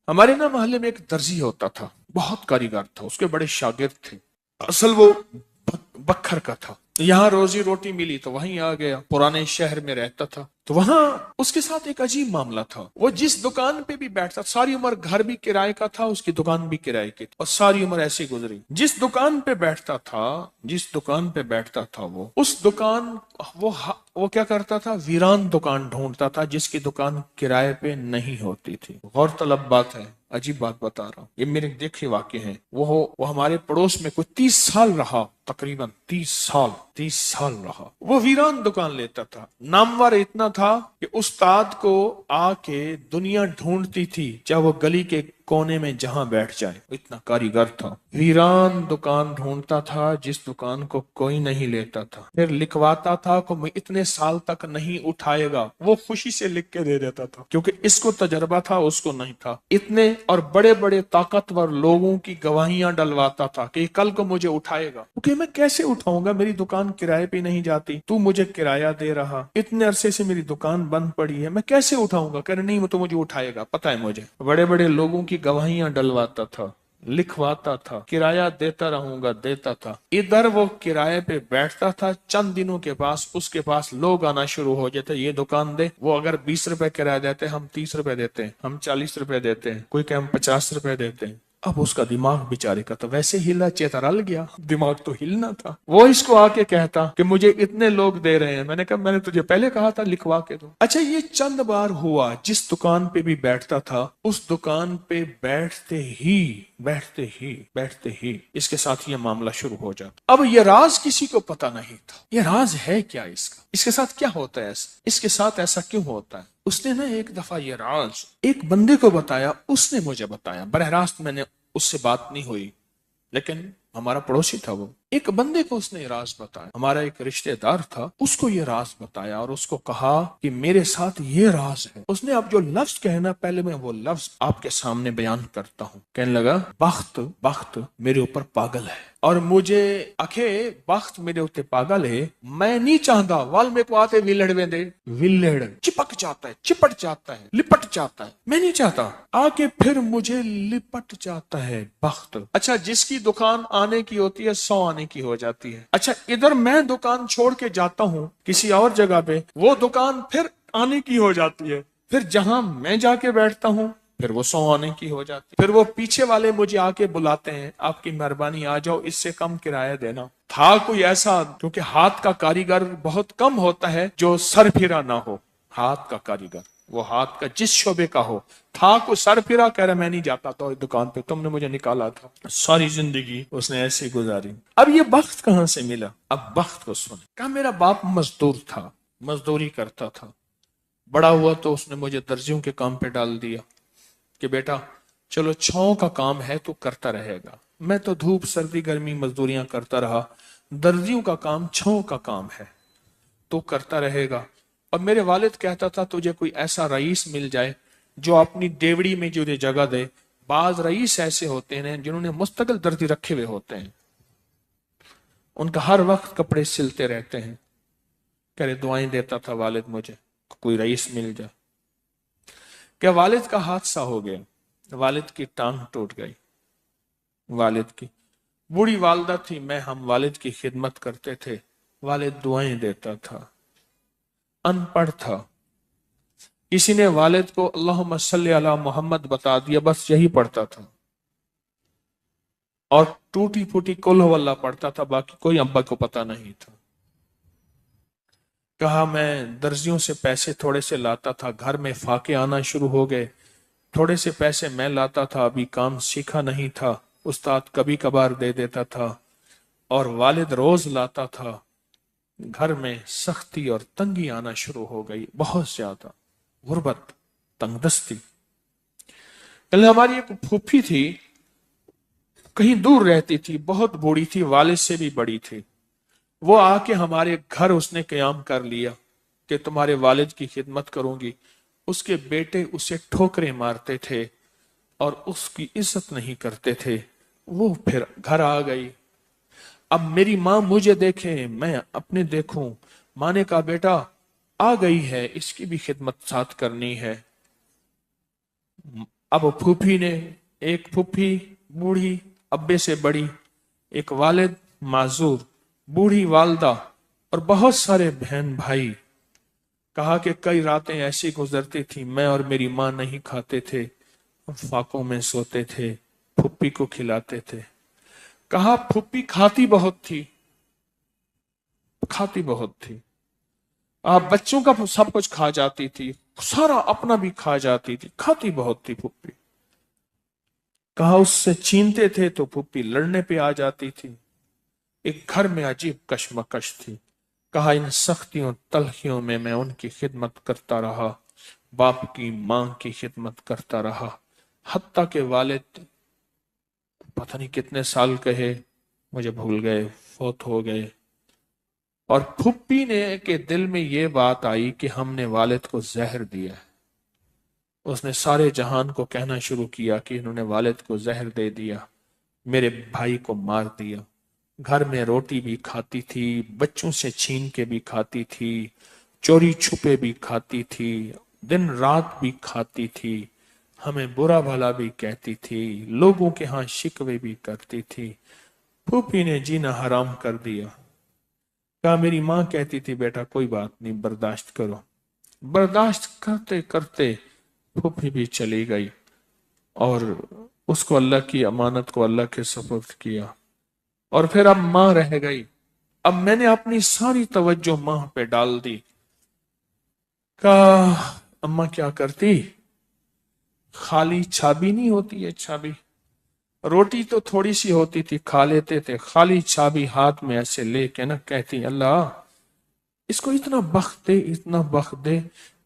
ہمارے نا محلے میں ایک درزی ہوتا تھا، بہت کاریگر تھا، اس کے بڑے شاگرد تھے۔ اصل وہ بکھر کا تھا، یہاں روزی روٹی ملی تو وہیں آ گیا، پرانے شہر میں رہتا تھا۔ تو وہاں اس کے ساتھ ایک عجیب معاملہ تھا، وہ جس دکان پہ بھی بیٹھتا، ساری عمر گھر بھی کرائے کا تھا، اس کی دکان بھی کرائے کی تھی، اور ساری عمر ایسی گزری۔ جس دکان پہ بیٹھتا تھا، وہ اس دکان وہ کیا کرتا تھا، ویران دکان ڈھونڈتا تھا جس کی دکان کرائے پہ نہیں ہوتی تھی۔ غور طلب بات ہے، عجیب بات بتا رہا ہوں، یہ میرے دیکھے واقع ہیں۔ وہ ہمارے پڑوس میں کوئی 30 سال رہا، تقریباً 30 سال رہا۔ وہ ویران دکان لیتا تھا، نامور اتنا تھا کہ استاد کو آ کے دنیا ڈھونڈتی تھی، چاہے وہ گلی کے کونے میں جہاں بیٹھ جائے، اتنا کاریگر تھا۔ ویران دکان ڈھونڈتا تھا جس دکان کو کوئی نہیں لیتا تھا، پھر لکھواتا تھا کہ میں اتنے سال تک نہیں اٹھائے گا، وہ خوشی سے لکھ کے دے دیتا تھا، کیونکہ اس کو تجربہ تھا، اس کو نہیں تھا۔ اتنے اور بڑے بڑے طاقتور لوگوں کی گواہیاں ڈلواتا تھا کہ کل کو مجھے اٹھائے گا، کیونکہ میں کیسے اٹھاؤں گا، میری دکان کرائے پہ نہیں جاتی، تو مجھے کرایہ دے رہا، اتنے عرصے سے میری دکان بند پڑی ہے، میں کیسے اٹھاؤں گا؟ کہنے نہیں، وہ تو مجھے اٹھائے گا، پتہ ہے مجھے۔ بڑے بڑے لوگوں کی گواہیاں ڈلواتا تھا، لکھواتا تھا، کرایہ دیتا رہوں گا، دیتا تھا۔ ادھر وہ کرائے پہ بیٹھتا تھا، چند دنوں کے پاس اس کے پاس لوگ آنا شروع ہو جاتے، یہ دکان دے، وہ اگر 20 روپے کرایہ دیتے، ہم 30 روپے دیتے ہیں، ہم 40 روپے دیتے ہیں، کوئی کہ ہم 50 روپے دیتے ہیں۔ اب اس کا دماغ بیچارے کا تو ویسے ہلا چیترل گیا، دماغ تو ہلنا تھا۔ وہ اس کو آ کے کہتا کہ مجھے اتنے لوگ دے رہے ہیں، میں نے کہا میں نے تجھے پہلے کہا تھا لکھوا کے دو۔ اچھا، یہ چند بار ہوا، جس دکان پہ بھی بیٹھتا تھا، اس دکان پہ بیٹھتے ہی اس کے ساتھ یہ معاملہ شروع ہو جاتا۔ اب یہ راز کسی کو پتہ نہیں تھا، یہ راز ہے کیا اس کا، اس کے ساتھ کیا ہوتا ہے، اس کے ساتھ ایسا کیوں ہوتا ہے۔ اس نے نا ایک دفعہ یہ راز ایک بندے کو بتایا، اس نے مجھے بتایا، براہ راست میں نے اس سے بات نہیں ہوئی، لیکن ہمارا پڑوسی تھا، وہ ایک بندے کو اس نے یہ راز بتایا، ہمارا ایک رشتہ دار تھا، اس کو یہ راز بتایا اور اس کو کہا کہ میرے ساتھ یہ راز ہے۔ اس نے اب جو لفظ کہنا، پہلے میں وہ لفظ آپ کے سامنے بیان کرتا ہوں۔ کہنے لگا، بخت میرے اوپر پاگل ہے، اور مجھے بخت میرے اوپر پاگل ہے، میں نہیں چاہتا وال میں کو آتے ویلڑ میں دے، ویلڑ چپک جاتا ہے، چپٹ جاتا ہے، لپٹ جاتا ہے، میں نہیں چاہتا، آ کے پھر مجھے لپٹ جاتا ہے بخت۔ اچھا، جس کی دکان آنے کی ہوتی ہے 100 آنے کی ہو جاتی ہے۔ اچھا، ادھر میں دکان چھوڑ کے جاتا ہوں کسی اور جگہ پہ، وہ دکان پھر آنے کی ہو جاتی ہے، پھر جہاں میں جا کے بیٹھتا ہوں پھر وہ 100 آنے کی ہو جاتی ہے، پھر وہ پیچھے والے مجھے آ کے بلاتے ہیں، آپ کی مہربانی آ جاؤ، اس سے کم کرایہ دینا۔ تھا کوئی ایسا، کیونکہ ہاتھ کا کاریگر بہت کم ہوتا ہے جو سر پھرا نہ ہو، ہاتھ کا کاریگر وہ ہاتھ کا جس شعبے کا ہو، تھا کو سر پھرا، کہہ رہا میں نہیں جاتا تو دکان پہ، تم نے مجھے نکالا تھا۔ ساری زندگی اس نے ایسے گزاری۔ اب یہ بخت کہاں سے ملا؟ اب بخت کو سن، کہا میرا باپ مزدور تھا، مزدوری کرتا تھا، بڑا ہوا تو اس نے مجھے درزیوں کے کام پہ ڈال دیا کہ بیٹا چلو چھاؤں کا کام ہے تو کرتا رہے گا۔ میں تو دھوپ سردی گرمی مزدوریاں کرتا رہا، درزیوں کا کام چھاؤں کا کام ہے تو کرتا رہے گا۔ اور میرے والد کہتا تھا تجھے کوئی ایسا رئیس مل جائے جو اپنی دیوڑی میں تجھے جگہ دے۔ بعض رئیس ایسے ہوتے ہیں جنہوں نے مستقل درزی رکھے ہوئے ہوتے ہیں، ان کا ہر وقت کپڑے سلتے رہتے ہیں۔ کہہ رہے دعائیں دیتا تھا والد مجھے کوئی رئیس مل جائے۔ کہ والد کا حادثہ ہو گیا، والد کی ٹانگ ٹوٹ گئی، والد کی بوڑھی والدہ تھی، میں ہم والد کی خدمت کرتے تھے، والد دعائیں دیتا تھا، ان پڑھ تھا، کسی نے والد کو اللہم صلی علی محمد بتا دیا، بس یہی پڑھتا تھا، اور ٹوٹی پھوٹی قل ہو اللہ پڑھتا تھا، باقی کوئی ابا کو پتا نہیں تھا۔ کہا میں درزیوں سے پیسے تھوڑے سے لاتا تھا، گھر میں فاقے آنا شروع ہو گئے، تھوڑے سے پیسے میں لاتا تھا، ابھی کام سیکھا نہیں تھا، استاد کبھی کبھار دے دیتا تھا، اور والد روز لاتا تھا، گھر میں سختی اور تنگی آنا شروع ہو گئی، بہت زیادہ غربت، تنگ دستی۔ ہماری ایک پھوپھی تھی، کہیں دور رہتی تھی، بہت بوڑھی تھی، والد سے بھی بڑی تھی، وہ آ کے ہمارے گھر اس نے قیام کر لیا کہ تمہارے والد کی خدمت کروں گی۔ اس کے بیٹے اسے ٹھوکریں مارتے تھے اور اس کی عزت نہیں کرتے تھے، وہ پھر گھر آ گئی۔ اب میری ماں مجھے دیکھے، میں اپنے دیکھوں، ماں نے کہا بیٹا آ گئی ہے، اس کی بھی خدمت ساتھ کرنی ہے۔ اب پھوپھی نے، ایک پھوپھی بوڑھی ابے سے بڑی، ایک والد معذور، بوڑھی والدہ اور بہت سارے بہن بھائی، کہا کہ کئی راتیں ایسی گزرتی تھی میں اور میری ماں نہیں کھاتے تھے، فاقوں میں سوتے تھے، پھوپھی کو کھلاتے تھے۔ کہا پھوپھی کھاتی بہت تھی، کھاتی بہت تھی، آپ بچوں کا سب کچھ کھا جاتی تھی، سارا اپنا بھی کھا جاتی تھی، کھاتی بہت تھی پھوپھی۔ کہا اس سے چھینتے تھے تو پھوپھی لڑنے پہ آ جاتی تھی۔ ایک گھر میں عجیب کشمکش تھی۔ کہا ان سختیوں تلخیوں میں میں ان کی خدمت کرتا رہا، باپ کی ماں کی خدمت کرتا رہا، حتیٰ کہ والد پتہ نہیں کتنے سال کہے مجھے بھول گئے، فوت ہو گئے۔ اور پھوپھی نے کے دل میں یہ بات آئی کہ ہم نے والد کو زہر دیا ہے۔ اس نے سارے جہان کو کہنا شروع کیا کہ انہوں نے والد کو زہر دے دیا، میرے بھائی کو مار دیا۔ گھر میں روٹی بھی کھاتی تھی، بچوں سے چھین کے بھی کھاتی تھی، چوری چھپے بھی کھاتی تھی، دن رات بھی کھاتی تھی، ہمیں برا بھلا بھی کہتی تھی، لوگوں کے ہاں شکوے بھی کرتی تھی۔ پھوپھی نے جینا حرام کر دیا۔ کہا میری ماں کہتی تھی بیٹا کوئی بات نہیں، برداشت کرو۔ برداشت کرتے کرتے پھوپھی بھی چلی گئی اور اس کو اللہ کی امانت کو اللہ کے سپرد کیا، اور پھر اب ماں رہ گئی۔ اب میں نے اپنی ساری توجہ ماں پہ ڈال دی۔ کہا اماں کیا کرتی، خالی چھابی نہیں ہوتی ہے، چھابی روٹی تو تھوڑی سی ہوتی تھی کھا لیتے تھے، خالی چھابی ہاتھ میں ایسے لے کے نا کہتی اللہ اس کو اتنا بخت دے، اتنا بخت دے،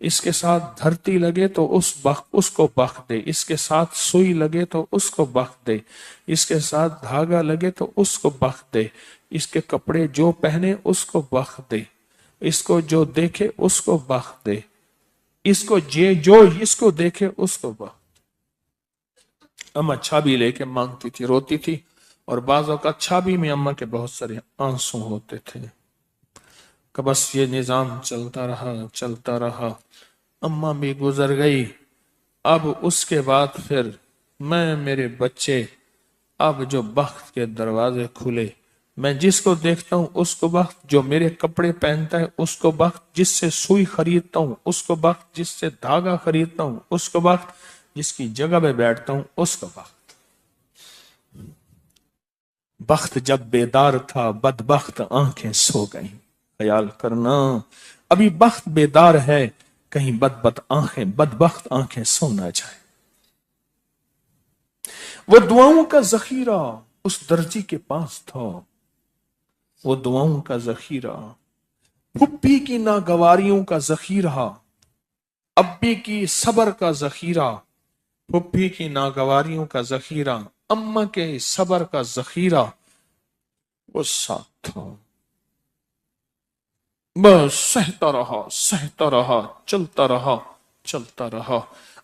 اس کے ساتھ دھرتی لگے تو اس کو بخت دے، اس کے ساتھ سوئی لگے تو اس کو بخت دے، اس کے ساتھ دھاگا لگے تو اس کو بخت دے، اس کے کپڑے جو پہنے اس کو بخت دے، اس کو جو دیکھے اس کو بخت دے، اس کو جو اس کو دیکھے اس کو بخت۔ اماں چھابی لے کے مانگتی تھی، روتی تھی، اور بعض اوقات چھابی میں اماں کے بہت سارے آنسو ہوتے تھے۔ کہ بس یہ نظام چلتا رہا چلتا رہا، اماں بھی گزر گئی۔ اب اس کے بعد پھر میں، میرے بچے، اب جو بخت کے دروازے کھلے، میں جس کو دیکھتا ہوں اس کو بخت، جو میرے کپڑے پہنتا ہے اس کو بخت، جس سے سوئی خریدتا ہوں اس کو بخت، جس سے دھاگا خریدتا ہوں اس کو بخت، جس کی جگہ پہ بیٹھتا ہوں اس کو بخت۔ بخت جب بیدار تھا بدبخت آنکھیں سو گئیں۔ خیال کرنا ابھی بخت بیدار ہے، کہیں بدبخت آنکھیں سو نہ جائے۔ وہ دعاؤں کا ذخیرہ اس درجی کے پاس تھا، وہ دعاؤں کا ذخیرہ، پھپھی کی ناگواریوں کا ذخیرہ، ابی کی صبر کا ذخیرہ، پھپھی کی ناگواریوں کا ذخیرہ، اماں کے صبر کا ذخیرہ وہ ساتھ تھا۔ بس سہتا رہا، چلتا رہا،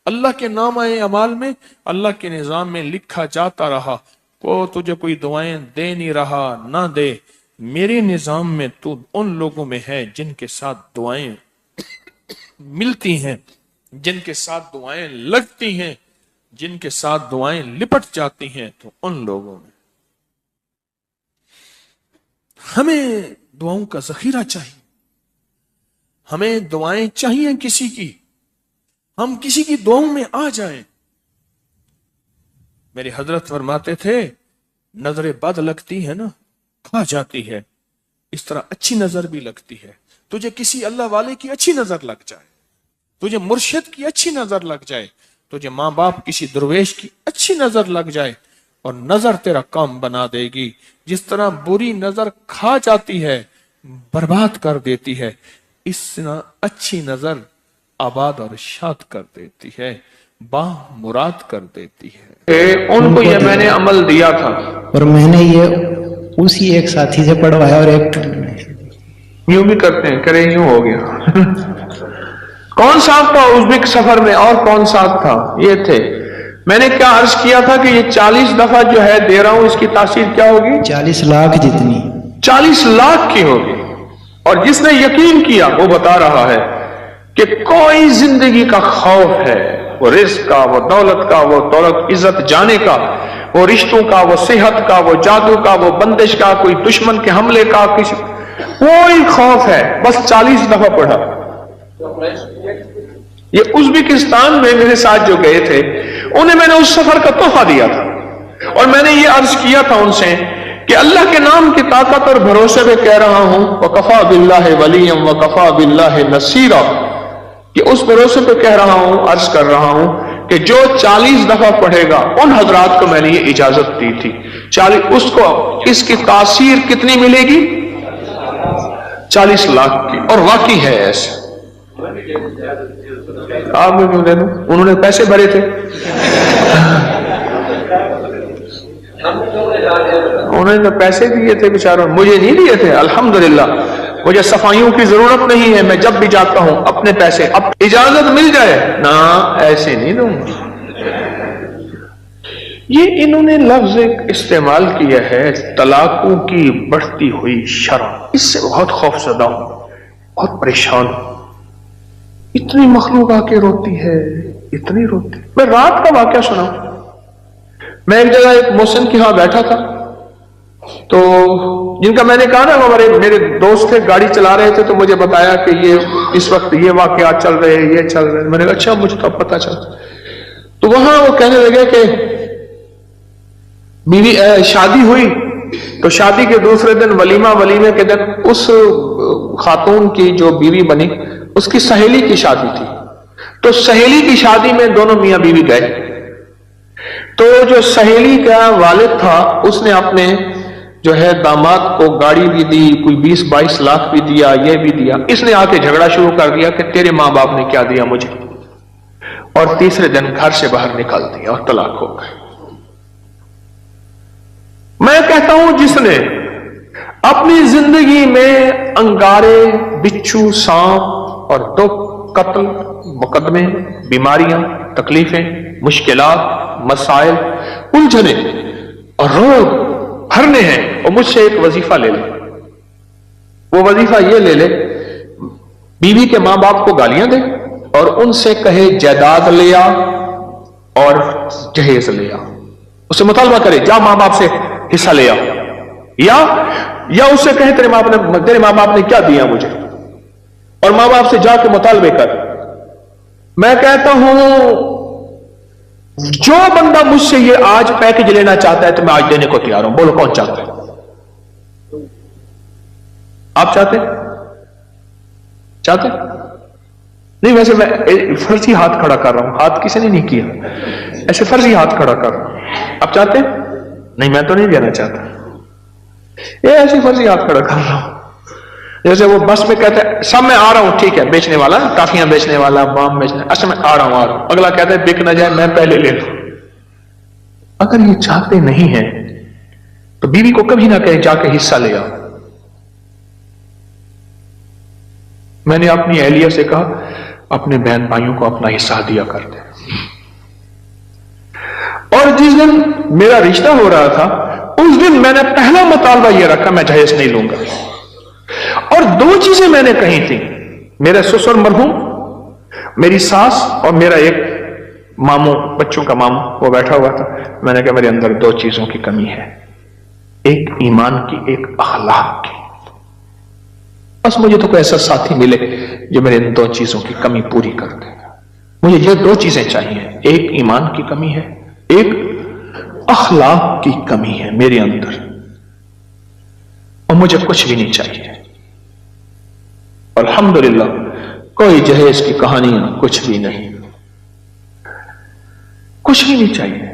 اللہ کے نامہ اعمال میں، اللہ کے نظام میں لکھا جاتا رہا۔ وہ تجھے کوئی دعائیں دے نہیں رہا، نہ دے، میرے نظام میں تو ان لوگوں میں ہے جن کے ساتھ دعائیں ملتی ہیں، جن کے ساتھ دعائیں لگتی ہیں، جن کے ساتھ دعائیں لپٹ جاتی ہیں، تو ان لوگوں میں ہمیں دعاؤں کا ذخیرہ چاہیے، ہمیں دعائیں چاہیے کسی کی، ہم کسی کی دعاؤں میں آ جائیں۔ میرے حضرت فرماتے تھے نظر بد لگتی ہے نا کھا جاتی ہے، اس طرح اچھی نظر بھی لگتی ہے۔ تجھے کسی اللہ والے کی اچھی نظر لگ جائے، تجھے مرشد کی اچھی نظر لگ جائے، تجھے ماں باپ کسی درویش کی اچھی نظر لگ جائے، اور نظر تیرا کام بنا دے گی۔ جس طرح بری نظر کھا جاتی ہے، برباد کر دیتی ہے، اس طرح اچھی نظر آباد اور شاد کر دیتی ہے، مراد کر دیتی ہے۔ ان کو یہ میں نے عمل دیا تھا، اور میں نے یہ اسی ایک ساتھی سے پڑھوایا، اور ایک یوں بھی کرتے ہیں، کرے یوں ہو گیا۔ کون ساتھ تھا ازبک سفر میں، اور کون ساتھ تھا؟ یہ تھے۔ میں نے کیا عرض کیا تھا کہ یہ 40 دفعہ جو ہے دے رہا ہوں، اس کی تاثیر کیا ہوگی؟ 40 لاکھ جتنی، 40 لاکھ کی ہوگی۔ اور جس نے یقین کیا وہ بتا رہا ہے کہ کوئی زندگی کا خوف ہے، وہ رزق کا، وہ دولت کا، وہ دولت عزت جانے کا، وہ رشتوں کا، وہ صحت کا، وہ جادو کا، وہ بندش کا، کوئی دشمن کے حملے کا، کسی کوئی خوف ہے. بس 40 دفعہ پڑھا. یہ ازبکستان میں میرے ساتھ جو گئے تھے انہیں میں نے اس سفر کا تحفہ دیا تھا، اور میں نے یہ عرض کیا تھا ان سے کہ اللہ کے نام کی طاقت اور بھروسے پہ کہہ رہا ہوں وَكَفَى بِاللَّهِ وَلِيًّا وَكَفَى بِاللَّهِ نَصِيرًا، کہ اس بھروسے پہ کہہ رہا ہوں، عرض کر رہا ہوں کہ جو 40 دفعہ پڑھے گا، ان حضرات کو میں نے یہ اجازت دی تھی 40، اس کو اس کی تاثیر کتنی ملے گی؟ 40 لاکھ کی. اور واقعی ہے ایسے. آپ میں کیوں دے دوں؟ انہوں نے پیسے بھرے تھے، انہوں نے پیسے دیے تھے بیچاروں، مجھے نہیں دیے تھے. الحمدللہ مجھے صفائیوں کی ضرورت نہیں ہے، میں جب بھی جاتا ہوں اپنے پیسے، اب اجازت مل جائے نا ایسے نہیں دوں. یہ انہوں نے لفظ ایک استعمال کیا ہے طلاقوں کی بڑھتی ہوئی شرح. اس سے بہت خوف زدہ ہوں، بہت پریشان ہوں. اتنی مخلوق آ کے روتی ہے، اتنی روتی. میں رات کا واقعہ سنا. میں ایک جگہ ایک محسن کے ہاں بیٹھا تھا، تو جن کا میں نے کہا نا ہمارے میرے دوست تھے، گاڑی چلا رہے تھے، تو مجھے بتایا کہ یہ اس وقت یہ واقعات چل رہے ہیں، یہ چل رہے ہیں. میں نے کہا اچھا، مجھے تو پتا چل. تو وہاں وہ کہنے لگے کہ بیوی شادی ہوئی تو شادی کے دوسرے دن ولیمے کے دن اس خاتون کی جو بیوی بنی اس کی سہیلی کی شادی تھی. تو سہیلی کی شادی میں دونوں میاں بیوی گئے. تو جو سہیلی کا والد تھا اس نے اپنے جو ہے داماد کو گاڑی بھی دی، کوئی 20-22 لاکھ بھی دیا، یہ بھی دیا. اس نے آ کے جھگڑا شروع کر دیا کہ تیرے ماں باپ نے کیا دیا مجھے، اور تیسرے دن گھر سے باہر نکال دیا اور طلاق ہو گئے. میں کہتا ہوں جس نے اپنی زندگی میں انگارے، بچھو، سانپ اور 2 قتل، مقدمے، بیماریاں، تکلیفیں، مشکلات، مسائل، الجھنے اور روگ بھرنے ہیں، اور مجھ سے ایک وظیفہ لے لے. وہ وظیفہ یہ لے لے بیوی کے ماں باپ کو گالیاں دے اور ان سے کہے جائیداد لے آ اور جہیز لے آ. اس سے مطالبہ کرے جا ماں باپ سے حصہ لے آ، یا اس سے کہے تیرے ماں باپ نے کیا دیا مجھے، اور ماں باپ سے جا کے مطالبے کر. میں کہتا ہوں جو بندہ مجھ سے یہ آج پیکج لینا چاہتا ہے تو میں آج دینے کو تیار ہوں. بولو کون چاہتا ہے؟ آپ چاہتے نہیں؟ ویسے میں فرضی ہاتھ کھڑا کر رہا ہوں، ہاتھ کسی نے نہیں کیا، ایسے فرضی ہاتھ کھڑا کر رہا ہوں. آپ چاہتے نہیں؟ میں تو نہیں دینا چاہتا، یہ ایسی فرضی ہاتھ کھڑا کر رہا ہوں. جیسے وہ بس میں کہتا ہے سب میں آ رہا ہوں، ٹھیک ہے، بیچنے والا، کافیاں بیچنے والا، بام بیچنے، اچھا میں آ رہا ہوں. اگلا کہتا ہے بک نہ جائے میں پہلے لے لوں. اگر یہ چاہتے نہیں ہیں تو بیوی کو کبھی نہ کہے جا کے حصہ لے آؤ. میں نے اپنی اہلیہ سے کہا اپنے بہن بھائیوں کو اپنا حصہ دیا کر دے. اور جس دن میرا رشتہ ہو رہا تھا اس دن میں نے پہلا مطالبہ یہ رکھا میں جہیز نہیں لوں گا. اور 2 چیزیں میں نے کہی تھی. میرا سسر مرحوم، میری ساس اور میرا ایک ماموں، بچوں کا ماموں، وہ بیٹھا ہوا تھا. میں نے کہا میرے اندر 2 چیزوں کی کمی ہے، ایک ایمان کی، ایک اخلاق کی. بس مجھے تو کوئی ایسا ساتھی ملے جو میرے ان 2 چیزوں کی کمی پوری کر دے. مجھے یہ 2 چیزیں چاہیے، ایک ایمان کی کمی ہے، ایک اخلاق کی کمی ہے میرے اندر، اور مجھے کچھ بھی نہیں چاہیے. الحمدللہ کوئی جہیز کی کہانیاں، کچھ بھی نہیں، کچھ بھی نہیں چاہیے.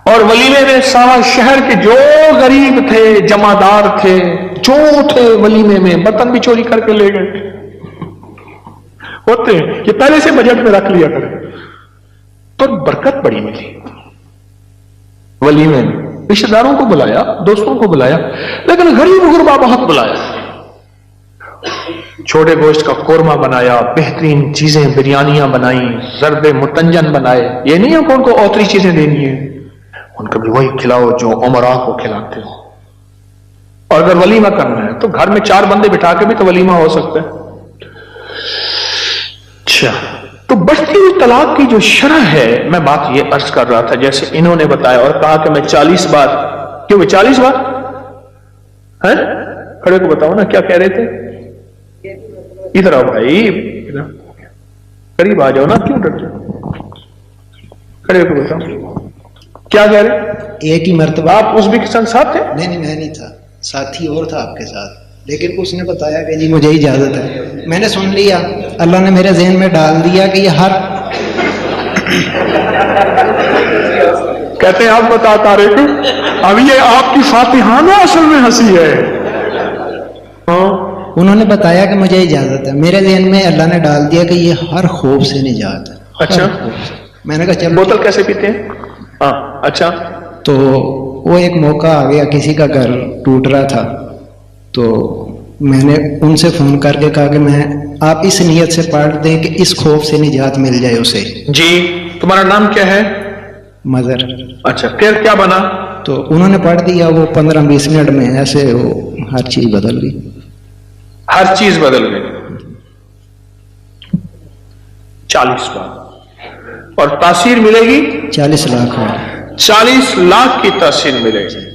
اور ولیمے میں سارا شہر کے جو غریب تھے، جمعدار تھے، جو تھے ولیمے میں، برتن بھی چوری کر کے لے گئے ہوتے ہیں. یہ پہلے سے بجٹ میں رکھ لیا کرے تو برکت بڑی ملی. ولیمے میں رشتہ داروں کو بلایا، دوستوں کو بلایا، لیکن غریب غربا بہت بلایا. چھوٹے گوشت کا قورمہ بنایا، بہترین چیزیں، بریانیاں بنائیں، زرد متنجن بنائے. یہ نہیں ہے کہ ان کو اوتری چیزیں دینی ہیں، ان کو بھی وہی کھلاؤ جو عمراء کو کھلاتے ہو. اور اگر ولیمہ کرنا ہے تو گھر میں 4 بندے بٹھا کے بھی تو ولیمہ ہو سکتا ہے. اچھا تو بڑھتی ہوئی طلاق کی جو شرح ہے، میں بات یہ عرض کر رہا تھا، جیسے انہوں نے بتایا اور کہا کہ میں 40 بار، کیوں 40 بار ہے؟ کھڑے کو بتاؤ نا کیا کہہ رہے تھے؟ ادھر آؤ بھائی، قریب آ جاؤ نا، کیوں ڈرتے؟ کھڑے کو بتاؤ کیا کہہ رہے؟ ایک ہی مرتبہ آپ اس بھی کے ساتھ تھے؟ نہیں میں نہیں تھا، ساتھی اور تھا آپ کے ساتھ، لیکن اس نے بتایا کہ جی مجھے اجازت ہے، میں نے سن لیا، اللہ نے میرے ذہن میں ڈال دیا کہ یہ ہر کہتے ہیں آپ بتا طارق، اب یہ آپ کی فاتحانہ اصل میں ہنسی ہے۔ انہوں نے بتایا کہ مجھے اجازت ہے، میرے ذہن میں اللہ نے ڈال دیا کہ یہ ہر خوف سے نجات ہے۔ اچھا، میں نے کہا چلو بوتل کیسے پیتے ہیں؟ ہاں اچھا، تو وہ ایک موقع آ گیا، کسی کا گھر ٹوٹ رہا تھا، تو میں نے ان سے فون کر کے کہا کہ میں آپ اس نیت سے پڑھ دیں کہ اس خوف سے نجات مل جائے اسے۔ جی تمہارا نام کیا ہے؟ مظہر۔ اچھا، پھر کیا بنا؟ تو انہوں نے پڑھ دیا، وہ 15-20 منٹ میں ایسے وہ ہر چیز بدل گئی، ہر چیز بدل گئی 40 بار، اور تاثیر ملے گی 40 لاکھ ہو۔ 40 لاکھ کی تاثیر ملے گی۔